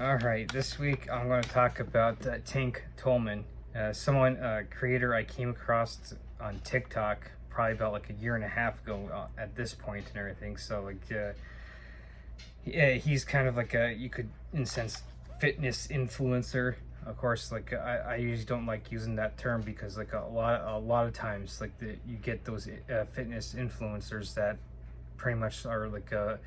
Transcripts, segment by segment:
All right, this week I'm going to talk about Tank Tolman, creator I came across on TikTok probably about like a year and a half ago at this point and everything. So yeah, he's kind of like you could in a sense fitness influencer. Of course, I usually don't like using that term because like a lot of times you get those fitness influencers that pretty much are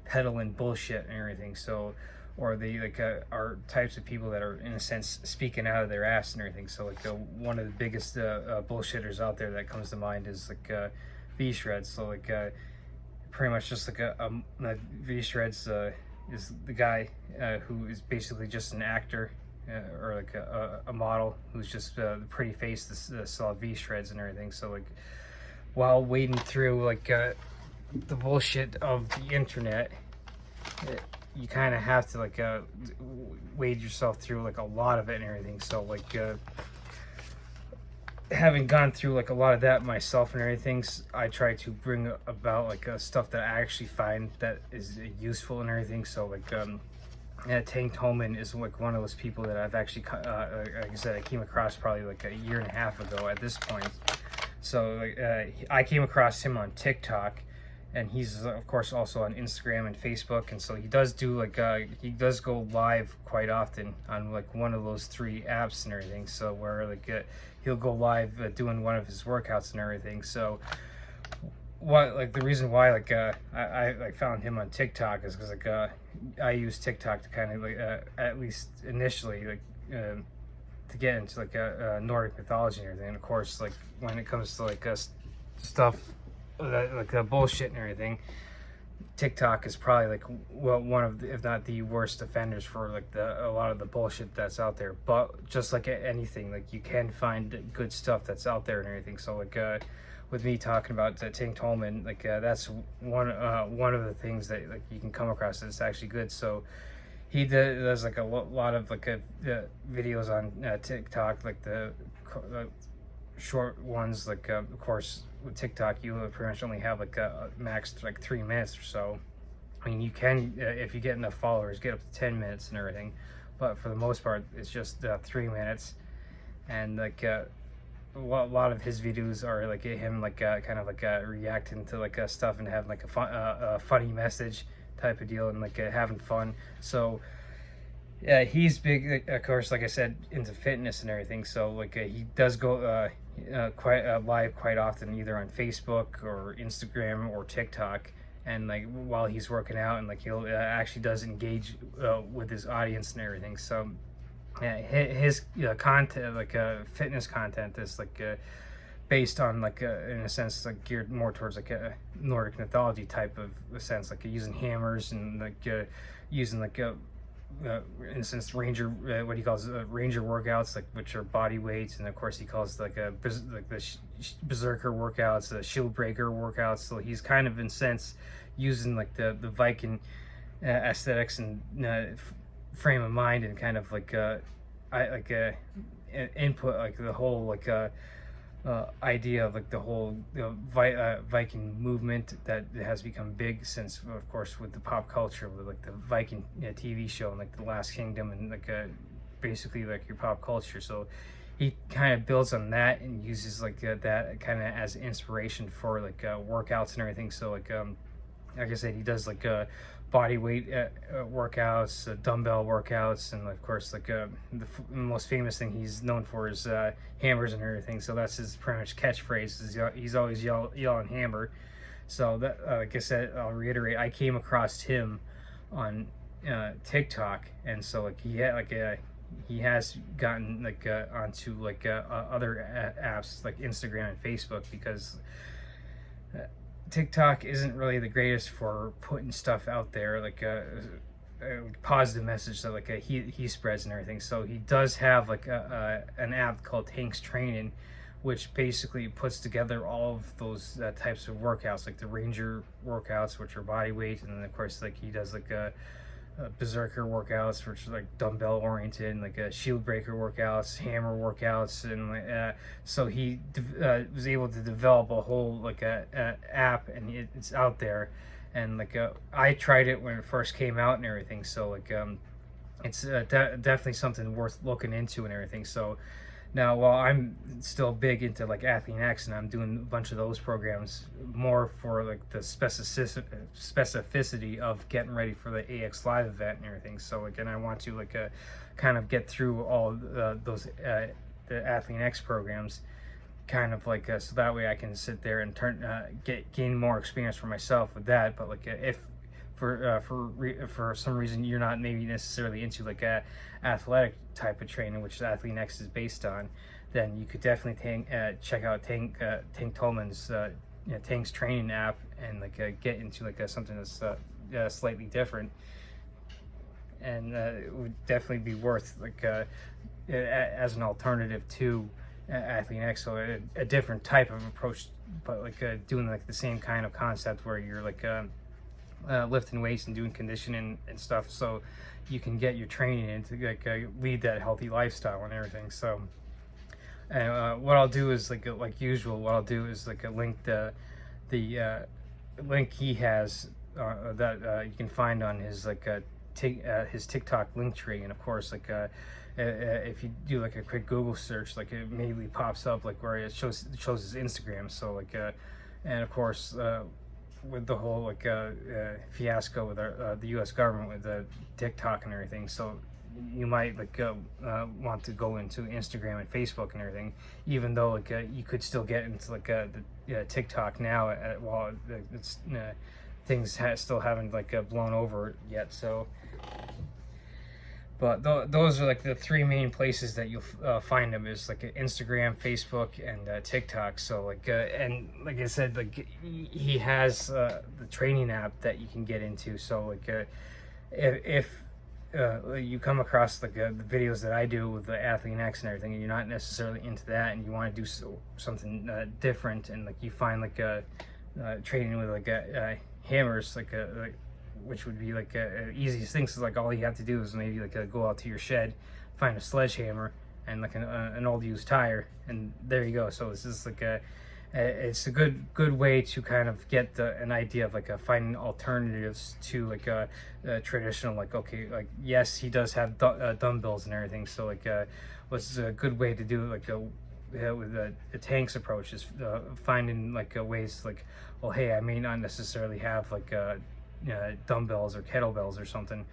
peddling bullshit and everything. So, or they are types of people that are in a sense speaking out of their ass and everything. So one of the biggest bullshitters out there that comes to mind is V Shreds. So pretty much just V Shreds is the guy who is basically just an actor. Or a model who's just the pretty face that saw V Shreds and everything. So while wading through the bullshit of the internet, you kind of have to wade yourself through a lot of it and everything. So having gone through a lot of that myself and everything, I try to bring about stuff that I actually find that is useful and everything. So Tank Tolman is one of those people that I've actually like I said, I came across probably a year and a half ago at this point. So I came across him on TikTok, and he's of course also on Instagram and Facebook, and so he does do he does go live quite often on one of those three apps and everything. So where he'll go live doing one of his workouts and everything. So what the reason why I found him on TikTok is because I use TikTok to kind of at least initially to get into Nordic mythology and everything. And of course when it comes to stuff that bullshit and everything, TikTok is probably one of the, if not the worst offenders for a lot of the bullshit that's out there. But just like anything, you can find good stuff that's out there and everything. So with me talking about Tank Tolman, that's one of the things that you can come across that's actually good. So he does a lot of videos on TikTok, the short ones. Of course with TikTok you pretty much only have a max 3 minutes or so. I mean, you can if you get enough followers get up to 10 minutes and everything, but for the most part it's just 3 minutes. And a lot of his videos are him kind of reacting to stuff and having a funny message type of deal and having fun. So yeah, he's big, of course, like I said, into fitness and everything. So he does go quite live quite often, either on Facebook or Instagram or TikTok. And while he's working out, and he'll actually does engage with his audience and everything. So yeah, his content, fitness content, is based on in a sense geared more towards a Nordic mythology type of sense, using hammers and using in a sense ranger, what he calls ranger workouts, which are body weights. And of course he calls the berserker workouts, the shield breaker workouts. So he's kind of in sense using the Viking aesthetics and frame of mind, and kind of input the whole idea of the whole Viking movement that has become big since, of course, with the pop culture, with the Viking TV show and the Last Kingdom, and basically your pop culture. So he kind of builds on that and uses that kind of as inspiration for workouts and everything. So like I said, he does body weight workouts, dumbbell workouts, and of course the most famous thing he's known for is hammers and everything. So that's his pretty much catchphrase, is he's always yelling hammer. So that like I said, I'll reiterate, I came across him on TikTok, and so he has gotten onto other apps like Instagram and Facebook, because TikTok isn't really the greatest for putting stuff out there, positive message that he spreads and everything. So he does have an app called Hank's Training, which basically puts together all of those types of workouts, the ranger workouts, which are body weight, and then of course he does berserker workouts, which are dumbbell oriented, and shield breaker workouts, hammer workouts. And so he was able to develop a whole app, and it's out there. And I tried it when it first came out and everything. So it's definitely something worth looking into and everything. So now, while I'm still big into like Athlean-X and I'm doing a bunch of those programs more for like the specificity of getting ready for the AX Live event and everything. So again, I want to like kind of get through all those the Athlean-X programs, kind of like so that way I can sit there and gain more experience for myself with that. But like if for some reason you're not maybe necessarily into like a athletic type of training, which Athlean-X is based on, then you could definitely check out Tank Tolman's Tank's training app and like get into like something that's slightly different, and it would definitely be worth like as an alternative to Athlean-X, so a different type of approach, but like doing like the same kind of concept where you're like lifting weights and doing conditioning and stuff, so you can get your training in to like lead that healthy lifestyle and everything. So what I'll do is like usual, what I'll do is like a link the link he has that you can find on his like his TikTok link tree, and of course like if you do like a quick Google search, like it immediately pops up like where it shows his Instagram. So like and of course with the whole like fiasco with the U.S. government with the TikTok and everything, so you might like want to go into Instagram and Facebook and everything, even though like you could still get into like the TikTok now while it's things still haven't like blown over yet. So but those are like the three main places that you'll find him, is like Instagram, Facebook, and TikTok. So like and like I said, like he has the training app that you can get into. So like if you come across like the videos that I do with the Athlean-X and everything, and you're not necessarily into that, and you want to do something different, and like you find like training with like hammers, like which would be like easiest things. So like all you have to do is maybe like go out to your shed, find a sledgehammer and like an old used tire, and there you go. So it's just like it's a good way to kind of get an idea of like finding alternatives to like a traditional, like okay, like yes, he does have dumbbells and everything. So like what's a good way to do like with the Tank's approach is finding like ways like, well, hey, I may not necessarily have like dumbbells or kettlebells or something,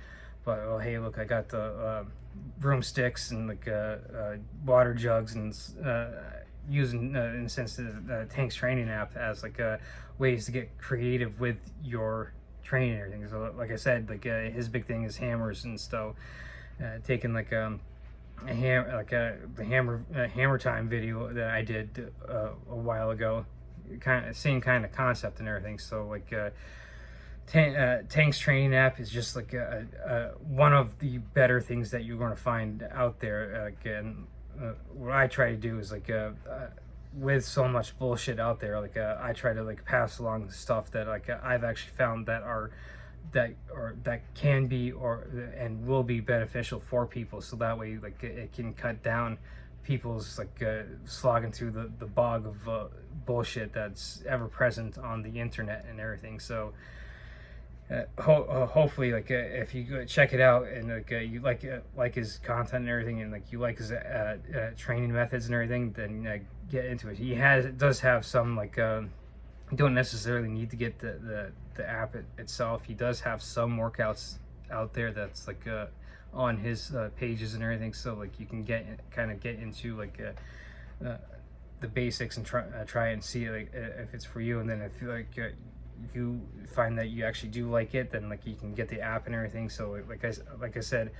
but oh hey, look, I got the broomsticks and like water jugs, and using in a sense the Tank's training app as like ways to get creative with your training and everything. So like I said, like his big thing is hammers and stuff. Taking like a the hammer time video that I did a while ago, kind of same kind of concept and everything. So like Tank's training app is just like one of the better things that you're going to find out there. Again, what I try to do is like with so much bullshit out there, like I try to like pass along stuff that like I've actually found that can be and will be beneficial for people, so that way like it can cut down people's like slogging through the bog of bullshit that's ever present on the internet and everything. So hopefully like if you go check it out and like you like his content and everything, and like you like his training methods and everything, then get into it. He does have some like you don't necessarily need to get the app itself. He does have some workouts out there that's like on his pages and everything, so like you can get into like the basics and try and see like if it's for you. And then if you find that you actually do like it, then like you can get the app and everything. So like I said,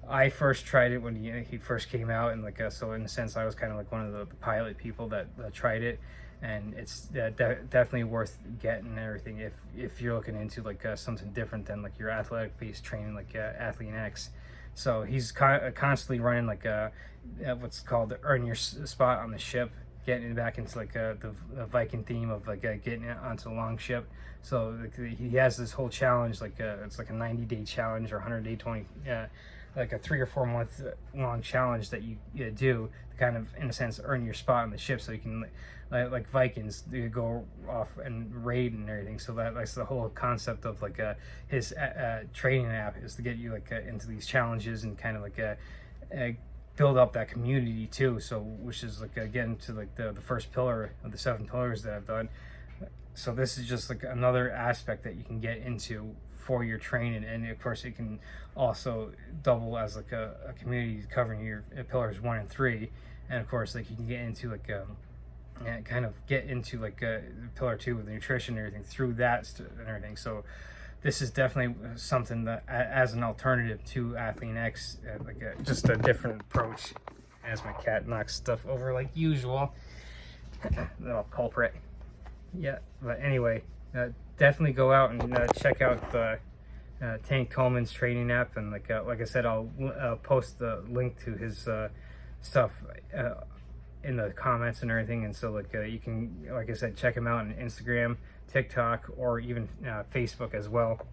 I first tried it when he first came out, and like so in a sense I was kind of like one of the pilot people that tried it, and it's definitely worth getting and everything if you're looking into like something different than like your athletic based training like Athlean-X. So he's constantly running like what's called the Earn Your Spot on the Ship getting back into like the Viking theme of like getting it onto a long ship. So like, he has this whole challenge, like it's like a 90-day challenge or 100-day 20 like a 3 or 4 month long challenge that you do to kind of, in a sense, earn your spot on the ship, so you can like Vikings, they go off and raid and everything. So that's the whole concept of like his training app, is to get you like into these challenges and kind of like build up that community too. So which is like again to like the first pillar of the 7 pillars that I've done. So this is just like another aspect that you can get into for your training, and of course it can also double as like a community covering your pillars 1 and 3. And of course like you can get into like and kind of get into like pillar 2 with nutrition and everything through that and everything. So this is definitely something that as an alternative to Athlean X, like just a different approach. As my cat knocks stuff over like usual, little culprit. Yeah, but anyway, definitely go out and check out the Tank Coleman's training app, and like I said, I'll post the link to his stuff in the comments and everything. And so like you can, like I said, check him out on Instagram, TikTok, or even Facebook as well.